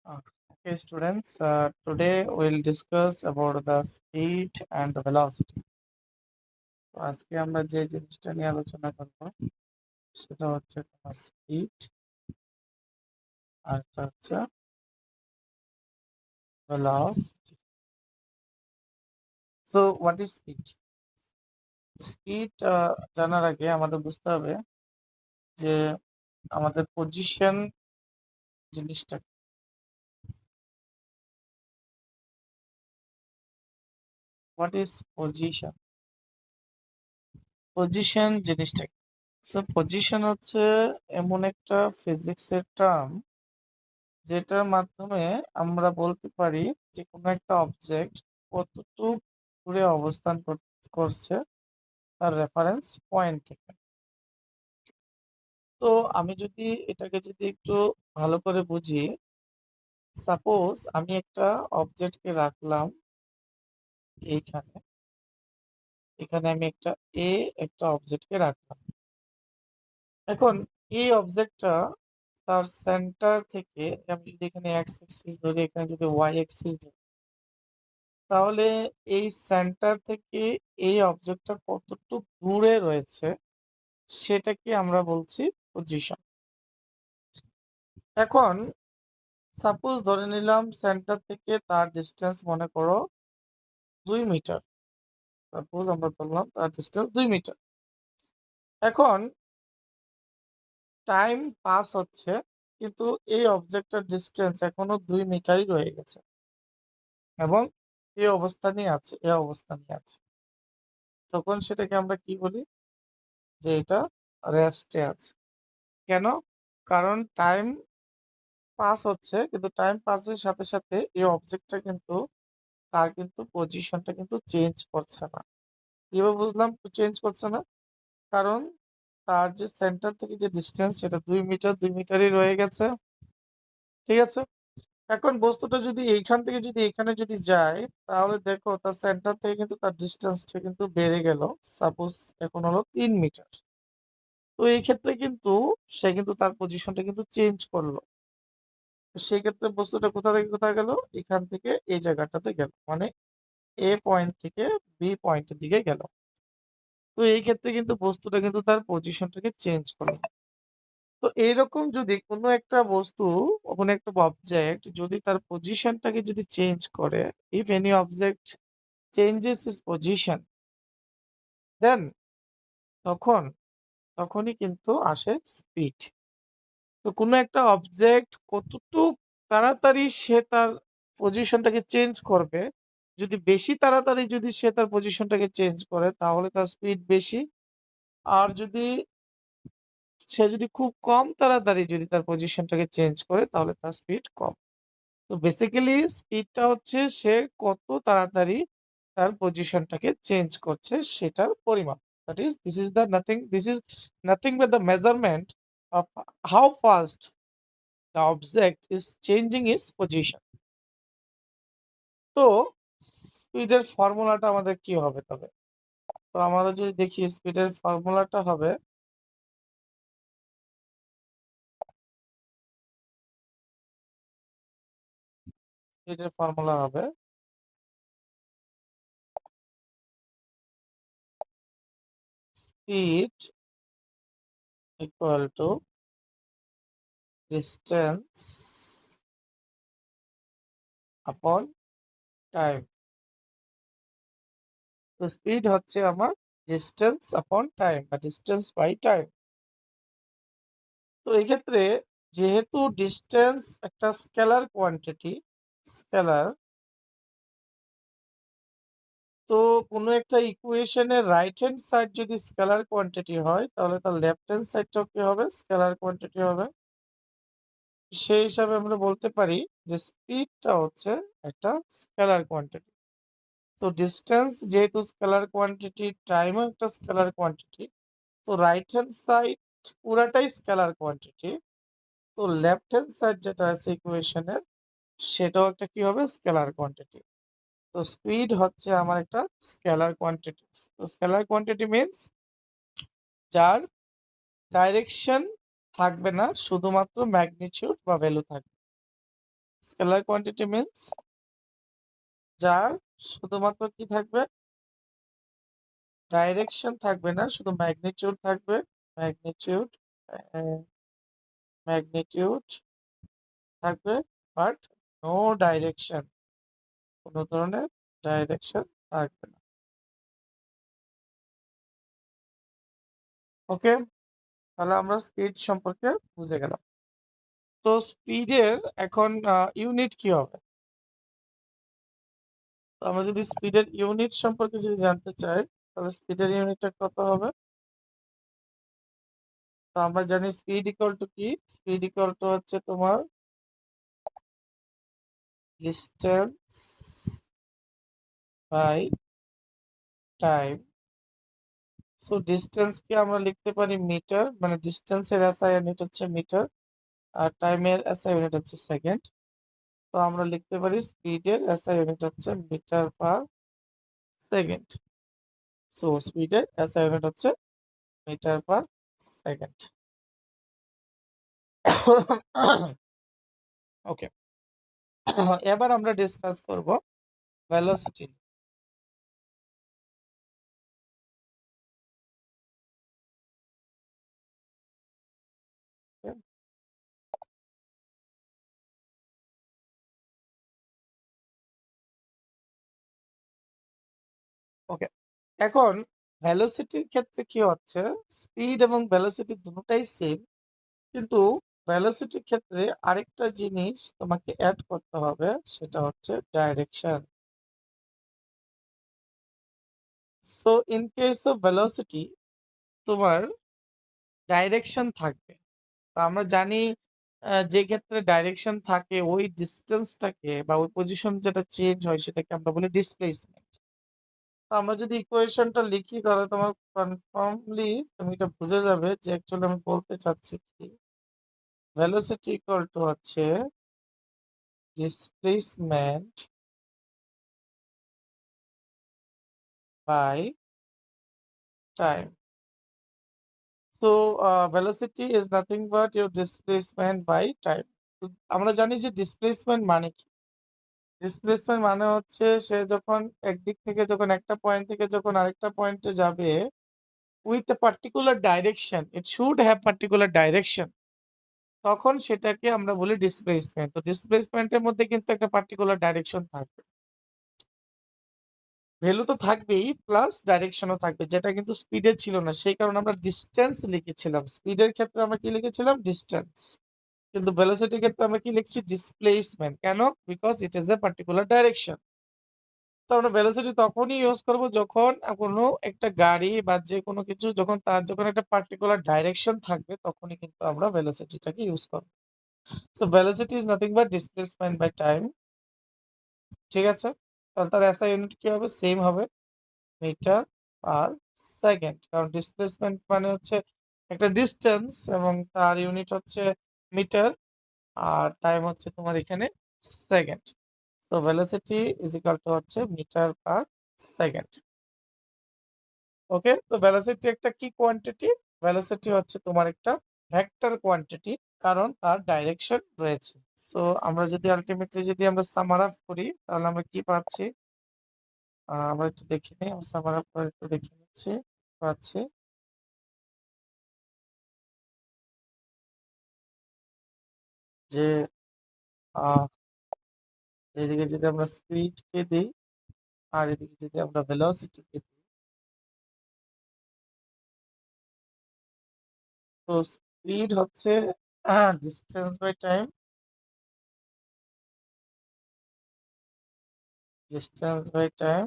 Okay, students, today we'll discuss about the speed and the velocity. তো আজকে আমরা যে জিনিসটা নিয়ে আলোচনা করব সেটা হচ্ছে তোমার স্পিড আর একটা হচ্ছে velocity. So what is speed? Speed জানার আগে আমাদের বুঝতে হবে যে আমাদের পজিশন জিনিসটা হোয়াট ইজ পজিশন পজিশন জিনিসটা সো পজিশন হচ্ছে এমন একটা ফিজিক্সের টার্ম যেটার মাধ্যমে আমরা বলতে পারি যে কোনো একটা অবজেক্ট কতটুকু দূরে অবস্থান করছে তার রেফারেন্স পয়েন্ট থেকে। তো আমি যদি এটাকে যদি একটু ভালো করে বুঝি, সাপোজ আমি একটা অবজেক্টকে রাখলাম এইখানে, এখানে আমি একটা অবজেক্টকে রাখলাম। এখন এই অবজেক্টটা তার সেন্টার থেকে আমি যদি এখানে এক্স অ্যাক্সিস ধরি, এখানে যদি ওয়াই অ্যাক্সিস ধরি, তাহলে এই সেন্টার থেকে এই অবজেক্টটা কতটুকু দূরে রয়েছে সেটাকে আমরা বলছি পজিশন। এখন সাপোজ ধরে নিলাম সেন্টার থেকে তার ডিস্টেন্স মনে করো 2 মিটার। সাপোজ আমরা বললাম তার ডিস্টেন্স 2 মিটার। এখন টাইম পাস হচ্ছে কিন্তু এই অবজেক্টের ডিস্টেন্স এখনো 2 মিটারই রয়ে গেছে এবং এই অবস্থানই আছে। তখন সেটাকে আমরা কি বলি যে এটা রেস্টে আছে। কেন? কারণ টাইম পাস হচ্ছে কিন্তু টাইম পাসের সাথে সাথে এই অবজেক্টটা কিন্তু তার কিন্তু পজিশনটা কিন্তু চেঞ্জ করছে না। কিভাবে বুঝলাম চেঞ্জ করছে না? কারণ তার যে সেন্টার থেকে যে ডিস্টেন্স সেটা 2 মিটার, 2 মিটারই রয়ে গেছে। ঠিক আছে? এখন বস্তুটা যদি এইখান থেকে যদি এখানে যদি যায়, তাহলে দেখো তার সেন্টার থেকে কিন্তু তার ডিস্টেন্সটা কিন্তু বেড়ে গেল। সাপোজ এখন হলো 3 মিটার। তো এই ক্ষেত্রে কিন্তু সে কিন্তু তার পজিশনটা কিন্তু চেঞ্জ করলো। তো সেই ক্ষেত্রে বস্তুটা কোথা থেকে কোথায় গেল? এখান থেকে এই জায়গাটাতে গেল, মানে এ পয়েন্ট থেকে বি পয়েন্টের দিকে গেল। তো এই ক্ষেত্রে কিন্তু বস্তুটা কিন্তু তার পজিশনটাকে চেঞ্জ করলো। তো এইরকম যদি কোনো একটা বস্তু, কোনো একটা অবজেক্ট যদি তার পজিশনটাকে যদি চেঞ্জ করে, if any object changes is position, then তখন তখনই কিন্তু আসে স্পিড। তো কোনো একটা অবজেক্ট কতটুক তাড়াতাড়ি সে তার পজিশনটাকে চেঞ্জ করবে, যদি বেশি তাড়াতাড়ি যদি সে তার পজিশনটাকে চেঞ্জ করে তাহলে তার স্পিড বেশি, আর সে যদি খুব কম তাড়াতাড়ি যদি তার পজিশনটাকে চেঞ্জ করে তাহলে তার স্পিড কম। তো বেসিক্যালি স্পিডটা হচ্ছে সে কত তাড়াতাড়ি তার পজিশনটাকে চেঞ্জ করছে সেটার পরিমাপ। This is nothing but the measurement of how fast the object is changing its position. তো স্পিডের ফর্মুলাটা আমাদের কি হবে তবে? তো আমরা যদি দেখি স্পিডের ফর্মুলাটা হবে স্পিডের ফর্মুলা হবে স্পিড ইকুয়াল টু ডিস্টেন্স আপন টাইম। তো স্পিড হচ্ছে আমার ডিস্টেন্স আপন টাইম বা ডিস্টেন্স বাই টাইম। তো এই ক্ষেত্রে যেহেতু ডিস্টেন্স একটা স্কেলার কোয়ান্টিটি, স্কেলার, তো কোনো একটা ইকুয়েশনের রাইট হ্যান্ড সাইড যদি স্কেলার কোয়ান্টিটি হয় তাহলে তার লেফট হ্যান্ড সাইডটাও কি হবে? স্কেলার কোয়ান্টিটি হবে। সেই হিসাবে আমরা বলতে পারি যে স্পিডটা হচ্ছে একটা স্কেলার কোয়ান্টিটি। তো ডিস্টেন্স যেহেতু স্কেলার কোয়ান্টিটি, টাইমও একটা স্কেলার কোয়ান্টিটি, তো রাইট হ্যান্ড সাইড পুরাটাই স্কেলার কোয়ান্টিটি। তো লেফট হ্যান্ড সাইড যেটা আছে ইকুয়েশনের সেটাও একটা কি হবে? Scalar quantity. তো স্পিড হচ্ছে আমার একটা স্কেলার কোয়ান্টিটি। তো স্কেলার কোয়ান্টিটি মিন্স যার ডাইরেকশন থাকবে না, শুধুমাত্র ম্যাগনিটিউড বা ভ্যালু থাকবে। স্কেলার কোয়ান্টিটি মিন্স যার শুধুমাত্র কি থাকবে, ডাইরেকশন থাকবে না, শুধু ম্যাগনিটিউড থাকবে। ম্যাগনিটিউড ম্যাগনিটিউড থাকবে, বাট নো ডাইরেকশন, কোনো ধরনের ডাইরেকশন থাকবে না। ওকে, তাহলে আমরা স্পিড সম্পর্কে বুঝে গেলাম। তো স্পিডের এখন ইউনিট কি হবে? তো আমরা যদি স্পিডের ইউনিট সম্পর্কে যদি জানতে চাই, তাহলে স্পিডের ইউনিটটা কত হবে? তো আমরা জানি স্পিড ইকুয়াল টু কি, স্পিড ইকুয়াল টু হচ্ছে তোমার ডিস্টেন্স বাই টাইম। সো ডিস্টেন্সকে আমরা লিখতে পারি মিটার, মানে ডিস্টেন্সের এসআই ইউনিট হচ্ছে মিটার, আর টাইমের এসআই ইউনিট হচ্ছে সেকেন্ড। তো আমরা লিখতে পারি স্পিডের এসআই ইউনিট হচ্ছে মিটার পার সেকেন্ড। সো স্পিডের এসআই ইউনিট হচ্ছে মিটার পার সেকেন্ড। ওকে, এবার আমরা ডিসকাস করব ভেলোসিটি। ওকে, এখন ভেলোসিটির ক্ষেত্রে কি হচ্ছে, স্পিড এবং ভেলোসিটি দুটোটাই সেম, কিন্তু ভেলোসিটির ক্ষেত্রে আরেকটা জিনিস তোমাকে অ্যাড করতে হবে, সেটা হচ্ছে direction. So in case of velocity তোমার ডাইরেকশন থাকবে। তো আমরা জানি যে ক্ষেত্রে ডাইরেকশন থাকে ওই ডিস্টেন্সটাকে বা ওই পজিশন যেটা চেঞ্জ হয় সেটাকে আমরা বলি ডিসপ্লেসমেন্ট। তো আমরা যদি ইকুয়েশনটা লিখি তাহলে তোমার কনফার্মলি তুমি এটা বুঝে যাবে যে অ্যাকচুয়ালি আমি বলতে চাচ্ছি কি, ভেলোসিটি ইকুয়াল টু হচ্ছে displacement by time. So velocity is nothing but your displacement by time. আমরা জানি যে ডিসপ্লেসমেন্ট মানে কি, ডিসপ্লেসমেন্ট মানে হচ্ছে সে যখন একদিক থেকে যখন একটা পয়েন্ট থেকে যখন আরেকটা পয়েন্টে যাবে with a particular direction, it should have particular direction, তখন সেটাকে আমরা বলি ডিসপ্লেসমেন্ট। তো ডিসপ্লেসমেন্টের মধ্যে কিন্তু একটা পার্টিকুলার ডাইরেকশন থাকবে, ভ্যালু তো থাকবেই প্লাস ডাইরেকশনও থাকবে, যেটা কিন্তু স্পিডে ছিল না, সেই কারণে আমরা ডিস্টেন্স লিখেছিলাম। স্পিডের ক্ষেত্রে আমরা কি লিখেছিলাম, ডিস্টেন্স, কিন্তু ভেলোসিটির ক্ষেত্রে আমরা কি লিখছি, ডিসপ্লেসমেন্ট। কেন? Because it is a particular direction. তো আমরা ভেলোসিটি তখনই ইউজ করব যখন কোনো একটা গাড়ি বা যে কোনো কিছু যখন তার যখন একটা পার্টিকুলার ডাইরেকশন থাকবে তখনই কিন্তু আমরা ভেলোসিটিটাকে ইউজ করব। So velocity is nothing but displacement by time. ঠিক আছে, তাহলে তার এসআই ইউনিট কি হবে, সেম হবে, মিটার পার সেকেন্ড, কারণ ডিসপ্লেসমেন্ট মানে হচ্ছে একটা ডিস্টেন্স এবং তার ইউনিট হচ্ছে মিটার, আর টাইম হচ্ছে তোমার এখানে সেকেন্ড। তো ভেলোসিটি ইজ ইকুয়াল টু হচ্ছে মিটার পার সেকেন্ড। ওকে, তো ভেলোসিটি একটা কি কোয়ান্টিটি, ভেলোসিটি হচ্ছে তোমার একটা ভেক্টর কোয়ান্টিটি, কারণ তার ডাইরেকশন রয়েছে। সো আমরা যদি আলটিমেটলি যদি আমরা সামার আপ করি তাহলে আমরা কি পাচ্ছি, আমরা একটু দেখে নিই, সামার আপ করে একটু দেখে নিচ্ছি, পাচ্ছি যে আহ, এদিকে যদি আমরা স্পিড কে দিই আর এদিকে যদি আমরা ভেলোসিটি কে দিই, তো স্পিড হচ্ছে distance by time, distance by time,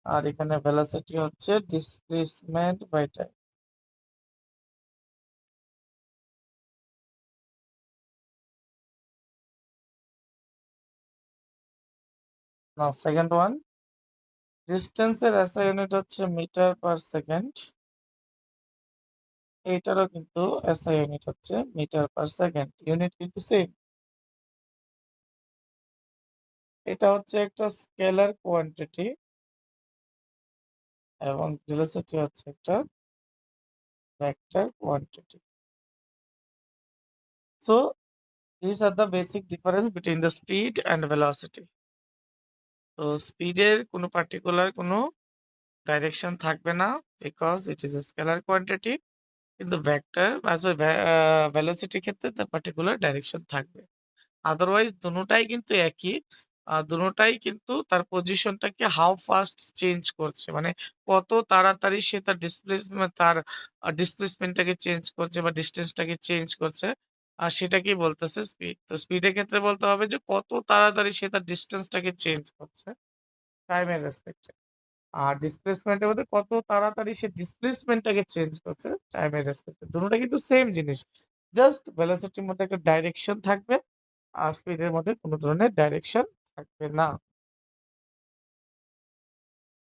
আর এখানে ভেলোসিটি হচ্ছে displacement by time. Now second one, ডিস্টেন্সের এসআই ইউনিট হচ্ছে মিটার পার সেকেন্ড, এইটারও কিন্তু এসআই ইউনিট হচ্ছে মিটার পার সেকেন্ড, ইউনিট কিন্তু সেম। এটা হচ্ছে একটা স্কেলার কোয়ান্টিটি এবং ভেলোসিটি হচ্ছে একটা vector quantity. So these are the basic difference between the speed and velocity. তো স্পিডের কোনো পার্টিকুলার কোনো ডাইরেকশন থাকবে না, because it is a scalar quantity. কিন্তু ভেক্টর ভেলোসিটির ক্ষেত্রে তার পার্টিকুলার ডাইরেকশন থাকবে। আদারওয়াইজ দোনোটাই কিন্তু একই। দোনোটাই কিন্তু তার পজিশনটাকে হাউ ফাস্ট চেঞ্জ করছে, মানে কত তাড়াতাড়ি সে তার ডিসপ্লেসমেন্টটাকে চেঞ্জ করছে বা ডিস্টেন্সটাকে চেঞ্জ করছে, আর সেটাকেই বলতেছে স্পিড। তো স্পিডের ক্ষেত্রে বলতে হবে যে কত তাড়াতাড়ি সে তার ডিস্টেন্সটাকে চেঞ্জ করছে টাইমের রেসপেক্টে। আর ডিসপ্লেসমেন্টের মধ্যে কত তাড়াতাড়ি সে ডিসপ্লেসমেন্টটাকে চেঞ্জ করছে টাইমের রেসপেক্টে। দুটোটা কিন্তু সেম জিনিস, জাস্ট ভেলোসিটির মধ্যে একটা ডাইরেকশন থাকবে আর স্পিডের মধ্যে কোনো ধরনের ডাইরেকশন থাকবে না।